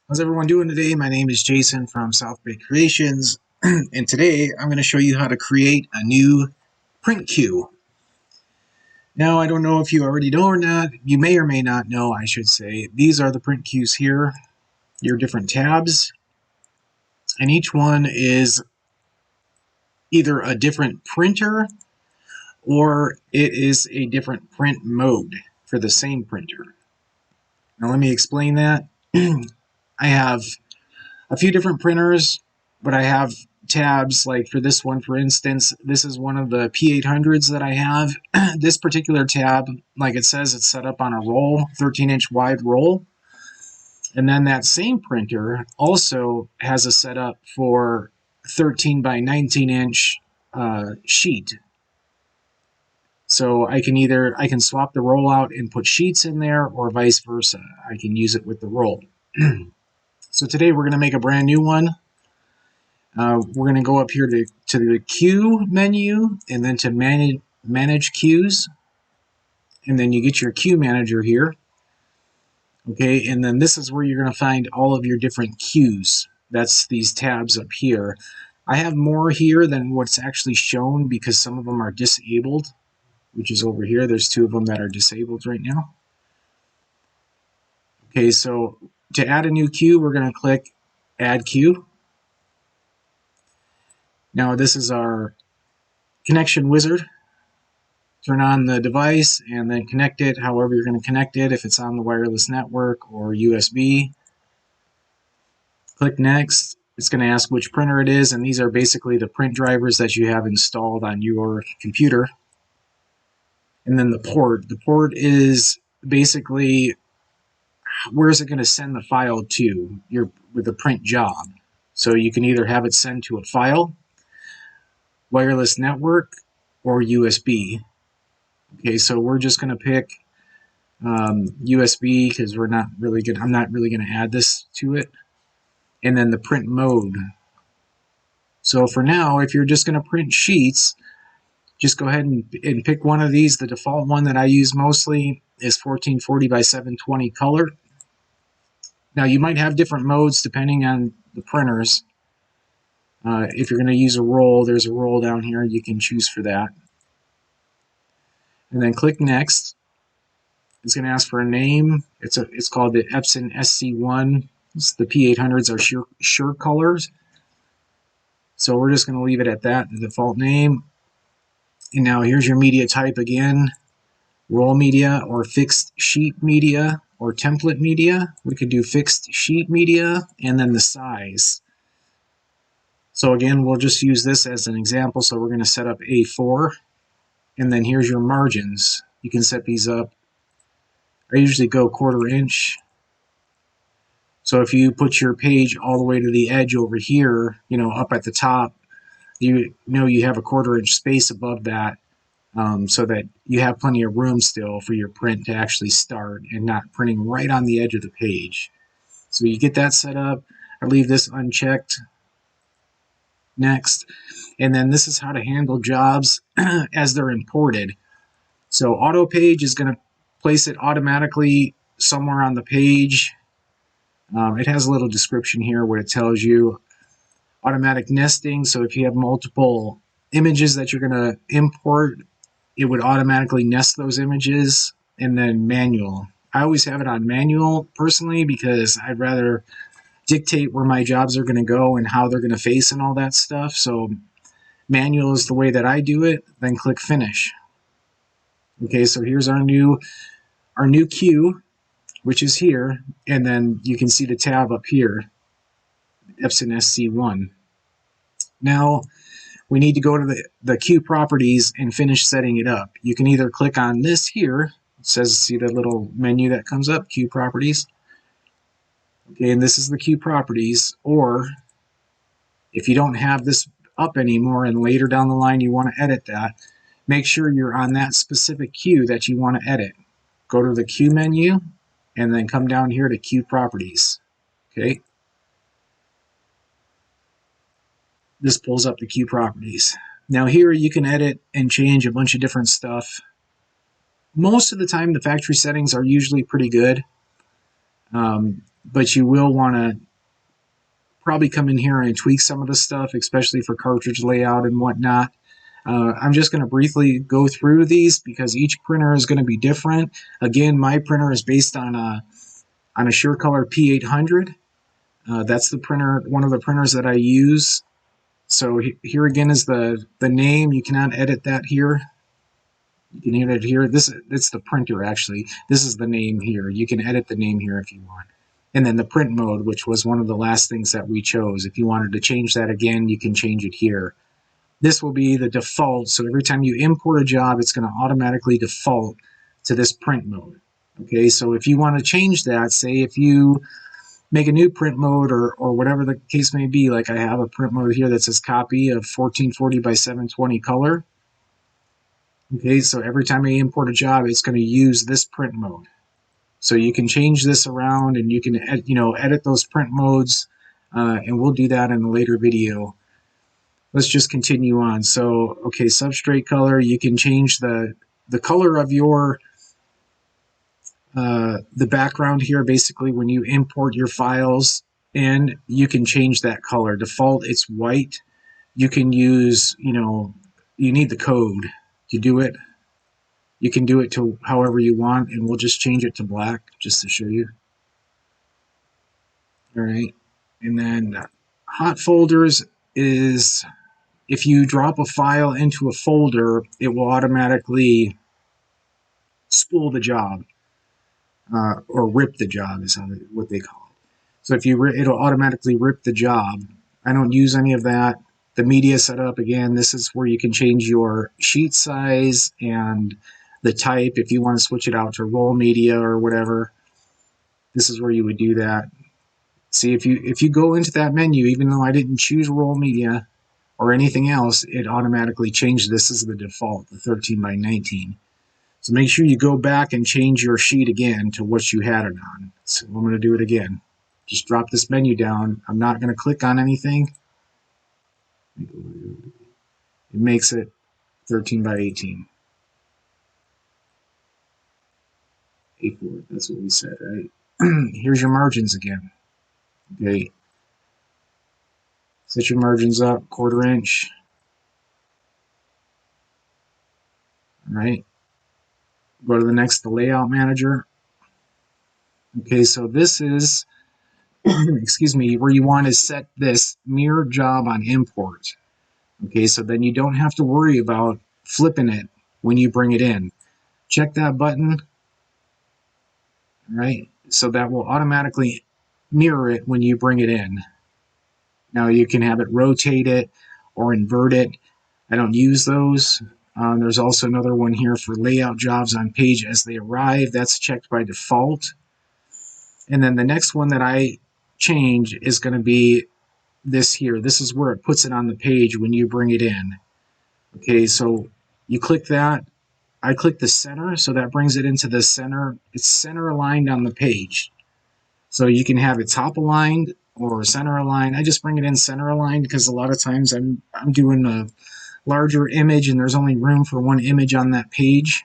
How's everyone doing today? My name is Jason from South Bay Creations, and today I'm going to show you how to create a new print queue. Now, I don't know if you already know or not. You may or may not know, I should say. These are the print queues here, your different tabs, and each one is either a different printer or it is a different print mode for the same printer. Now, let me explain that. I have a few different printers, but I have tabs. Like for this one, for instance, this is one of the P800s that I have. This particular tab, like it says, it's set up on a roll, 13-inch wide roll. And then that same printer also has a setup for 13 by 19-inch sheet. So I can swap the roll out and put sheets in there, or vice versa. I can use it with the roll. So today we're going to make a brand new one. We're going to go up here to the queue menu and then to manage queues. And then you get your queue manager here. Okay, and then this is where you're going to find all of your different queues. That's these tabs up here. I have more here than what's actually shown because some of them are disabled, which is over here. There's two of them that are disabled right now. Okay, so to add a new queue, we're going to click Add Queue. Now this is our connection wizard. Turn on the device and then connect it however you're going to connect it, if it's on the wireless network or USB. Click Next. It's going to ask which printer it is, and these are basically the print drivers that you have installed on your computer. And then the port. The port is basically where is it going to send the file to with the print job. So you can either have it send to a file, wireless network, or USB. Okay, so we're just going to pick USB because I'm not really going to add this to it. And then the print mode. So for now, if you're just going to print sheets, just go ahead and pick one of these. The default one that I use mostly is 1440 by 720 color. Now you might have different modes depending on the printers. If you're going to use a roll, there's a roll down here. You can choose for that. And then click Next. It's going to ask for a name. It's called the Epson SC1. The P800s are sure colors. So we're just going to leave it at that, the default name. And now here's your media type again. Roll media or fixed sheet media or template media. We could do fixed sheet media and then the size. So again, we'll just use this as an example. So we're going to set up A4. And then here's your margins. You can set these up. I usually go 1/4 inch. So if you put your page all the way to the edge over here, up at the top, you have a 1/4 inch space above that, so that you have plenty of room still for your print to actually start and not printing right on the edge of the page. So you get that set up. I leave this unchecked. Next. And then this is how to handle jobs as they're imported. So auto page is going to place it automatically somewhere on the page. It has a little description here where it tells you automatic nesting. So if you have multiple images that you're going to import, it would automatically nest those images. And then manual. I always have it on manual personally because I'd rather dictate where my jobs are going to go and how they're going to face and all that stuff. So manual is the way that I do it. Then click Finish. Okay, so here's our new queue, which is here, and then you can see the tab up here, Epson SC1. Now we need to go to the queue properties and finish setting it up. You can either click on this here. It says, see the little menu that comes up, queue properties. Okay, and this is the queue properties, or if you don't have this up anymore and later down the line you want to edit that, make sure you're on that specific queue that you want to edit. Go to the queue menu and then come down here to queue properties. Okay. This pulls up the queue properties. Now here you can edit and change a bunch of different stuff. Most of the time the factory settings are usually pretty good. but you will want to probably come in here and tweak some of the stuff, especially for cartridge layout and whatnot. I'm just going to briefly go through these because each printer is going to be different. Again, my printer is based on a SureColor P800. That's the printer, one of the printers that I use. So here again is the name. You cannot edit that here. You can edit here. It's the printer actually. This is the name here. You can edit the name here if you want. And then the print mode, which was one of the last things that we chose. If you wanted to change that again, you can change it here. This will be the default. So every time you import a job, it's going to automatically default to this print mode. Okay, so if you want to change that, say if you make a new print mode or whatever the case may be, like I have a print mode here that says copy of 1440 by 720 color. Okay, so every time I import a job, it's going to use this print mode. So you can change this around and you can edit those print modes, and we'll do that in a later video. Let's just continue on. So, okay, substrate color, you can change the color of your the background here. Basically, when you import your files in, you can change that color. Default, it's white. You can use, you need the code to do it. You can do it to however you want, and we'll just change it to black just to show you. All right, and then hot folders is if you drop a file into a folder, it will automatically spool the job, or rip the job is what they call it. So if it'll automatically rip the job. I don't use any of that. The media setup, again, this is where you can change your sheet size and the type if you want to switch it out to roll media or whatever. This is where you would do that. See, if you go into that menu, even though I didn't choose roll media or anything else, it automatically changed. This is the default, the 13 by 19. So make sure you go back and change your sheet again to what you had it on. So I'm going to do it again. Just drop this menu down. I'm not going to click on anything. It makes it 13 by 18. A4, that's what we said, right? Here's your margins again. Okay. Set your margins up, 1/4 inch. All right. Go to the next, the layout manager. Okay, so this is, excuse me, where you want to set this mirror job on import. Okay, so then you don't have to worry about flipping it when you bring it in. Check that button. All right, so that will automatically mirror it when you bring it in. Now you can have it rotate it or invert it. I don't use those. There's also another one here for layout jobs on page as they arrive. That's checked by default. And then the next one that I change is going to be this here. This is where it puts it on the page when you bring it in. Okay, so you click that. I click the center, so that brings it into the center. It's center aligned on the page. So you can have it top aligned or center aligned. I just bring it in center aligned because a lot of times I'm doing a larger image and there's only room for one image on that page.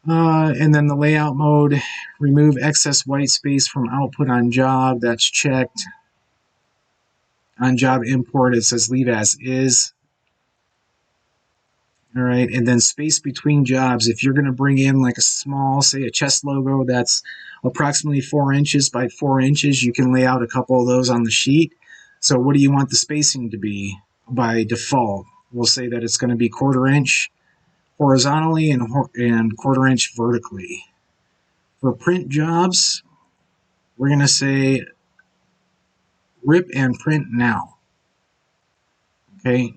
And then the layout mode, remove excess white space from output on job. That's checked. On job import, it says leave as is. All right, and then space between jobs. If you're going to bring in like a small, say a chest logo that's approximately 4 inches by 4 inches, you can lay out a couple of those on the sheet. So what do you want the spacing to be by default? We'll say that it's going to be 1/4 inch horizontally and 1/4 inch vertically. For print jobs, we're going to say rip and print now. Okay.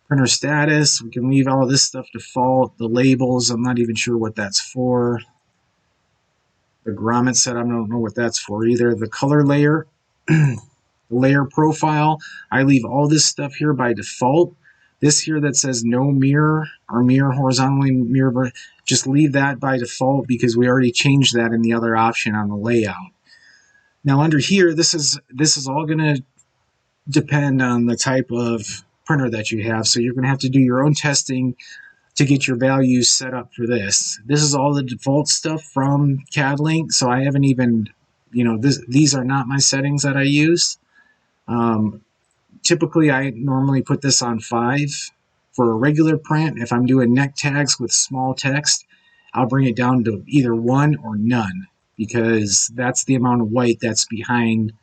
Printer status, we can leave all this stuff default. The labels, I'm not even sure what that's for. The grommet set, I don't know what that's for either. The color layer, the layer profile, I leave all this stuff here by default. This here that says no mirror or mirror horizontally, mirror, just leave that by default because we already changed that in the other option on the layout. Now under here, this is all going to depend on the type of printer that you have. So you're going to have to do your own testing to get your values set up for this. This is all the default stuff from CadLink, so I haven't even, these are not my settings that I use. Typically, I normally put this on 5 for a regular print. If I'm doing neck tags with small text, I'll bring it down to either 1 or none, because that's the amount of white that's behind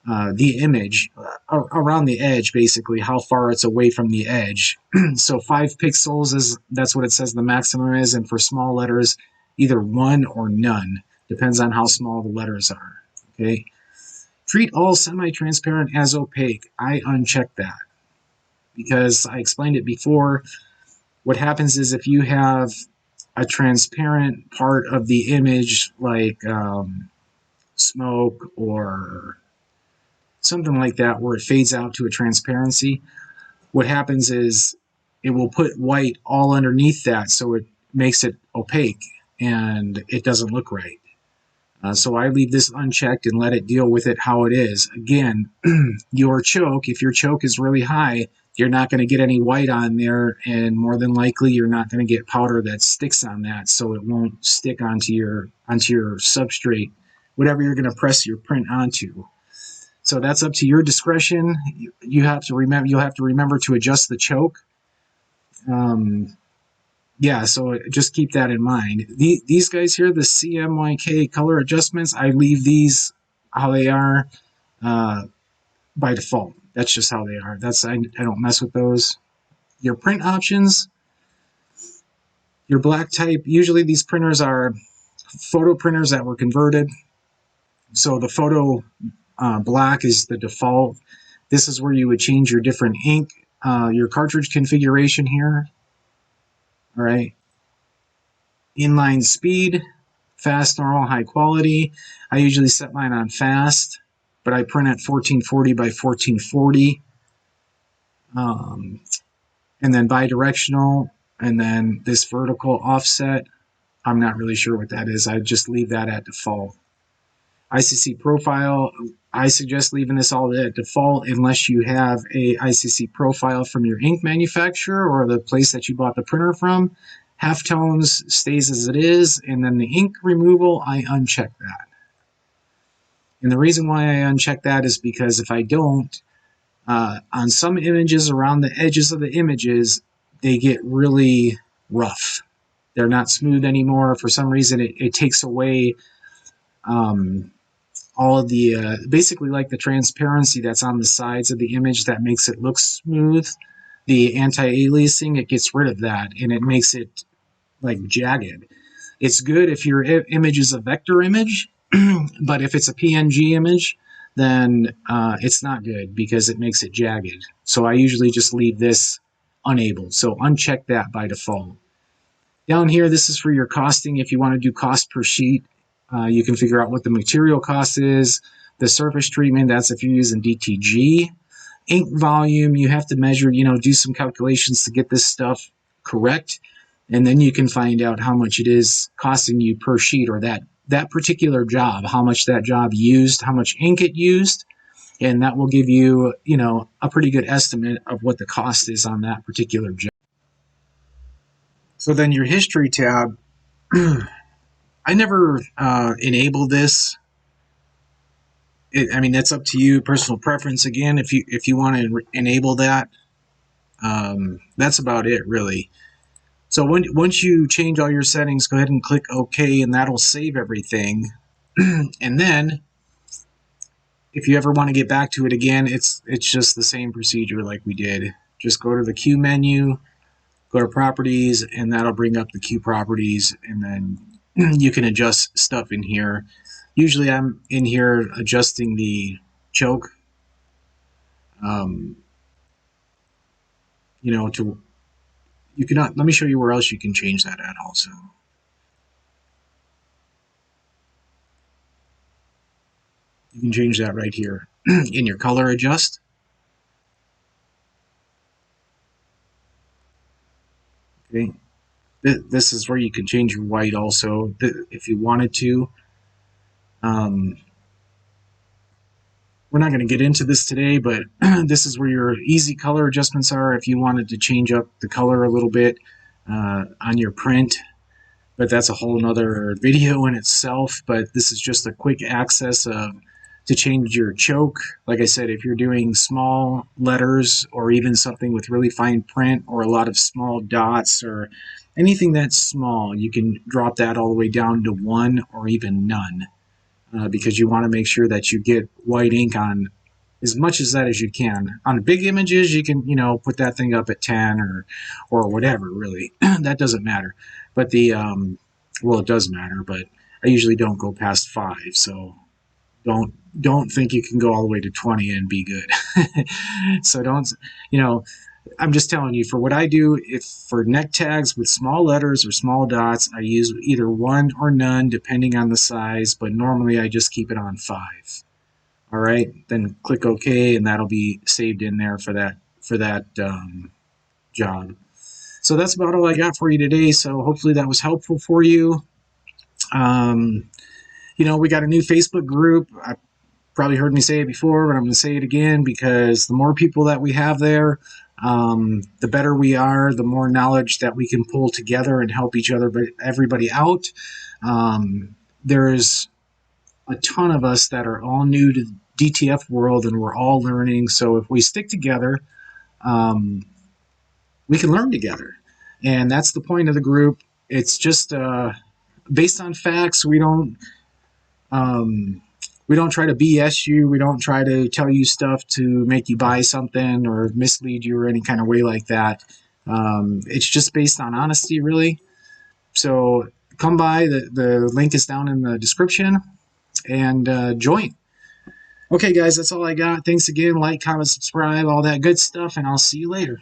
the image around the edge, basically how far it's away from the edge. So 5 pixels that's what it says the maximum is, and for small letters, either 1 or none, depends on how small the letters are. Okay. Treat all semi-transparent as opaque. I uncheck that because I explained it before. What happens is if you have a transparent part of the image, like smoke or something like that, where it fades out to a transparency, what happens is it will put white all underneath that, so it makes it opaque and it doesn't look right. So I leave this unchecked and let it deal with it how it is. Again, your choke, if your choke is really high, you're not going to get any white on there, and more than likely you're not going to get powder that sticks on that, so it won't stick onto your substrate, whatever you're going to press your print onto. So that's up to your discretion. You'll have to remember to adjust the choke. Yeah, so just keep that in mind. These guys here, the CMYK color adjustments, I leave these how they are by default. That's just how they are. I don't mess with those. Your print options, your black type, usually these printers are photo printers that were converted. So the photo black is the default. This is where you would change your different ink, your cartridge configuration here. All right. Inline speed, fast, normal, high quality. I usually set mine on fast, but I print at 1440 by 1440. And then bidirectional, and then this vertical offset. I'm not really sure what that is. I just leave that at default. ICC profile, I suggest leaving this all at default unless you have a ICC profile from your ink manufacturer or the place that you bought the printer from. Halftones stays as it is, and then the ink removal, I uncheck that. And the reason why I uncheck that is because if I don't, on some images around the edges of the images, they get really rough. They're not smooth anymore. For some reason, it takes away all of the, basically like the transparency that's on the sides of the image that makes it look smooth. The anti-aliasing, it gets rid of that, and it makes it like jagged. It's good if your image is a vector image, but if it's a PNG image, then it's not good because it makes it jagged. So I usually just leave this unenabled. So uncheck that by default. Down here, this is for your costing. If you want to do cost per sheet, you can figure out what the material cost is. The surface treatment, that's if you're using DTG. Ink volume, you have to measure, do some calculations to get this stuff correct. And then you can find out how much it is costing you per sheet, or that particular job, how much that job used, how much ink it used. And that will give you, a pretty good estimate of what the cost is on that particular job. So then your history tab, I never enable this. That's up to you, personal preference. Again, if you want to enable that, that's about it, really. So once you change all your settings, go ahead and click OK, and that'll save everything. And then, if you ever want to get back to it again, it's just the same procedure like we did. Just go to the Q menu, go to Properties, and that'll bring up the Q Properties, and then you can adjust stuff in here. Usually I'm in here adjusting the choke, you cannot, let me show you where else you can change that at also. You can change that right here in your color adjust. Okay. This is where you can change your white also if you wanted to. We're not going to get into this today, but this is where your easy color adjustments are if you wanted to change up the color a little bit. on your print. But that's a whole nother video in itself. But this is just a quick access to change your choke. Like I said, if you're doing small letters or even something with really fine print or a lot of small dots or anything that's small, you can drop that all the way down to 1 or even none, because you want to make sure that you get white ink on as much as that as you can. On big images, you can, put that thing up at 10 or whatever, really. That doesn't matter. But well, it does matter, but I usually don't go past 5, so don't think you can go all the way to 20 and be good. So don't, I'm just telling you, for what I do, if for neck tags with small letters or small dots, I use either 1 or none, depending on the size, but normally I just keep it on 5. All right, then click OK, and that'll be saved in there for that job. So that's about all I got for you today. So hopefully that was helpful for you. We got a new Facebook group. I probably heard me say it before, but I'm going to say it again, because the more people that we have there, the better we are, the more knowledge that we can pull together and help each other, but everybody out. There's a ton of us that are all new to the DTF world, and we're all learning. So if we stick together, we can learn together. And that's the point of the group. It's just based on facts. We don't try to BS you. We don't try to tell you stuff to make you buy something or mislead you or any kind of way like that. It's just based on honesty, really. So come by. The link is down in the description, and join. Okay, guys, that's all I got. Thanks again. Like, comment, subscribe, all that good stuff, and I'll see you later.